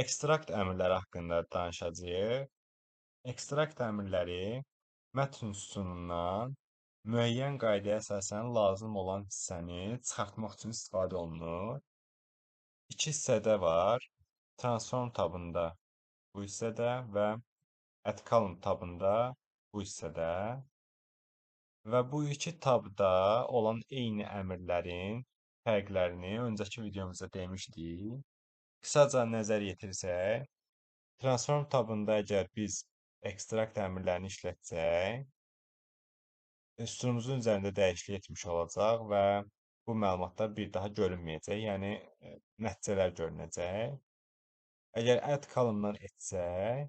Ekstrakt əmrləri haqqında danışacağıq. Ekstrakt əmrləri mətn sütunundan müəyyən qaydaya əsasən lazım olan hissəni çıxartmaq üçün istifadə olunur. İki hissədə var. Transform tabında bu hissədə və add column tabında bu hissədə və bu iki tabda olan eyni əmrlərin fərqlərini öncəki videomuzda demişdik. Qısaca nəzər yetirsək, Transform tabında əgər biz ekstrakt əmrlərini işlətsək, sütunumuzun üzərində dəyişiklik etmiş olacaq və bu məlumatlar bir daha görünməyəcək, yəni nəticələr görünəcək. Əgər add column-dan etsək,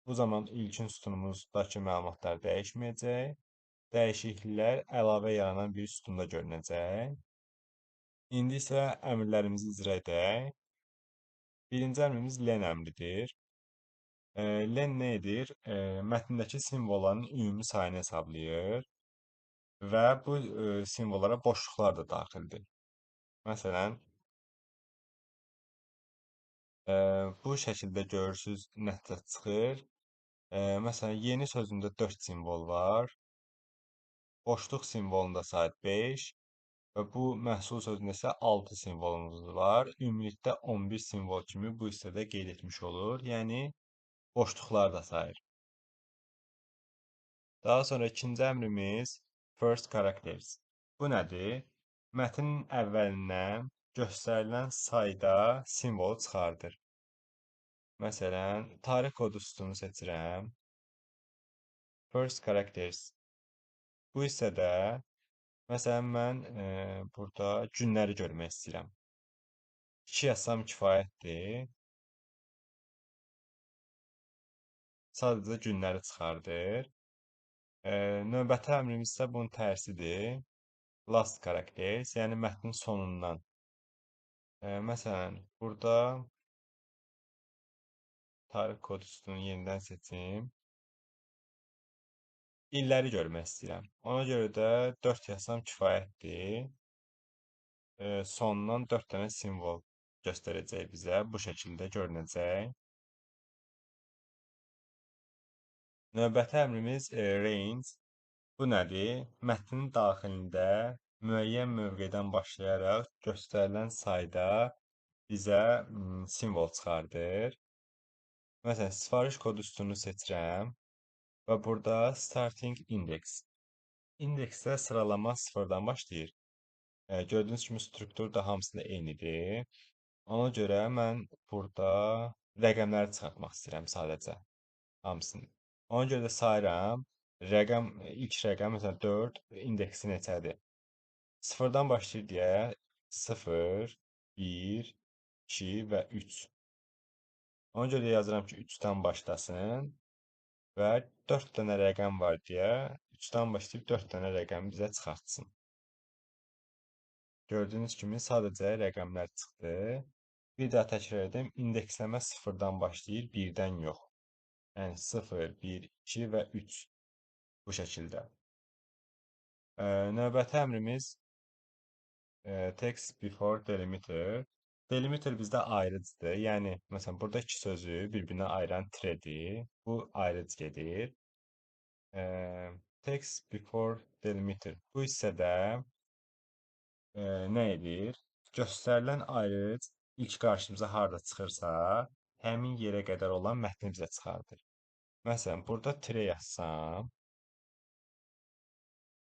bu zaman ilkin sütunumuzdakı məlumatlar dəyişməyəcək, dəyişikliklər əlavə yaranan bir sütunda görünəcək. İndi isə əmrlərimizi icra edək. Birinci əmrimiz len əmridir. Len nə edir? Mətndəki simvolların ümumi sayını hesablayır və bu simvollara boşluqlar da daxildir. Məsələn, bu şəkildə görürsüz nəticə çıxır. Məsələn, yeni sözündə 4 simvol var. Boşluq simvolunda sayı 5 və bu məhsul sözündə isə 6 simvolumuz var. Ümumilikdə 11 simvol kimi bu hissədə qeyd etmiş olur. Yəni boşluqlar da sayır. Daha sonra ikinci əmrimiz first characters. Bu nədir? Mətnin əvvəlindən göstərilən sayda simvolu çıxardır. Məsələn, tarix kodu sütunu seçirəm. First characters. Bu hissədə, məsələn, mən burada günləri görmək istəyirəm. 2 yazsam kifayətdir. Sadəcə günləri çıxardır. Növbəti əmrimiz isə bunun tərsidir. Last characters, yəni mətnin sonundan. Məsələn, burada tarix kodu sütununu yenidən seçim. İlləri görmək istəyirəm. Ona görə də 4 yazsam kifayətdir. Sonundan 4 dənə simvol göstərəcək bizə. Bu şəkildə görünəcək. Növbəti əmrimiz range. Bu nədir? Mətnin daxilində müəyyən mövqedən başlayaraq göstərilən sayda bizə simvol çıxardır. Məsələn, sifariş kodu sütununu seçirəm və burada starting index. İndeksdə sıralama sıfırdan başlayır. Gördüyünüz kimi struktur da hamısında eynidir. Ona görə mən burada rəqəmləri çıxartmaq istəyirəm sadəcə hamısını. Ona görə də sayıram. İlk rəqəm məsələn 4, indeksi neçədir? Sıfırdan başlayır deyə 0, 1, 2 və 3. Ona görə yazıram ki, 3-dən başlasın və 4 dənə rəqəm var deyə 3-dən başlayıb 4 dənə rəqəmi bizə çıxartsın. Gördüyünüz kimi sadəcə rəqəmlər çıxdı. Bir daha təkrar edeyim. İndeksləmə 0-dan başlayır, 1-dən yox. Yəni 0, 1, 2 və 3 bu şəkildə. Növbəti əmrimiz text before delimiter. Delimiter bizdə ayrıcıdır. Yəni, məsələn, burada iki sözü bir-birinə ayıran tiredir. Bu ayrıc gedir. Text before delimiter. Bu hissədə nə edir? Göstərilən ayrıc ilk qarşımıza harda çıxırsa, həmin yerə qədər olan mətni bizə çıxardır. Məsələn, burada tire yazsam,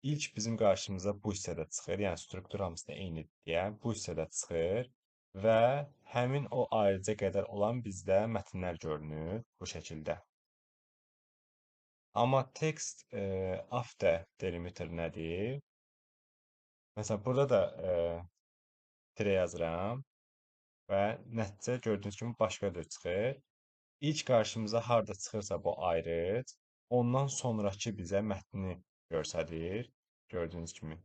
İlk bizim qarşımıza bu hissədə çıxır, yəni struktur hamısında eynidir deyə bu hissədə çıxır və həmin o ayrıca qədər olan bizdə mətnlər görünür bu şəkildə. Amma text after delimiter nədir? Məsələn, burada da tire yazıram və nəticə gördüyünüz kimi başqa cür çıxır. İlk qarşımıza harda çıxırsa bu ayrıc, ondan sonrakı bizə mətni göstərir, gördüyünüz kimi.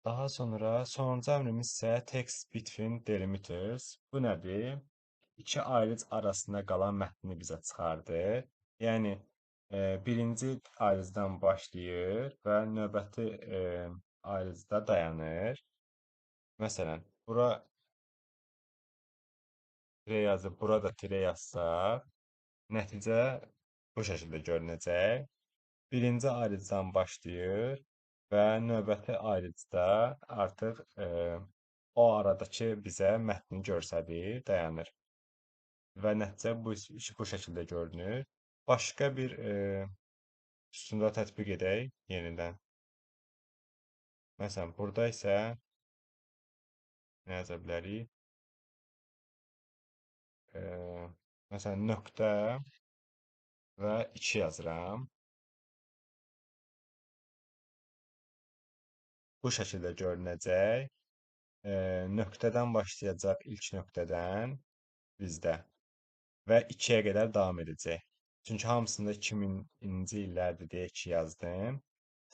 Daha sonra sonuncu əmrimiz isə text between delimiters. Bu nədir? İki ayrıc arasında qalan mətni bizə çıxardır. Yəni, birinci ayrıcdan başlayır və növbəti ayrıcda dayanır. Məsələn, bura tire yazıb burada tire yazsaq, nəticə bu şəkildə görünəcək. Birinci ayrıcıdan başlayır və növbəti ayrıcda artıq o aradakı bizə mətni göstərir, dayanır. Və nəticə bu şəkildə görünür. Başqa bir üstündə tətbiq edək yenidən. Məsələn, burada isə nə yaza bilərik? E, Məsələn, nöqtə və 2 yazıram. Bu şəkildə görünəcək. Nöqtədən başlayacaq ilk nöqtədən bizdə və 2-yə qədər davam edəcək. Çünki hamısında 2000-ci illərdir deyə 2 yazdım.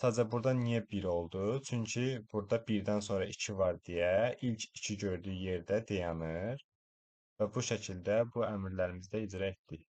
Sadəcə burada niyə 1 oldu? Çünki burada 1-dən sonra 2 var deyə ilk 2 gördüyü yerdə dayanır və bu şəkildə bu əmrlərimizi də icra etdik.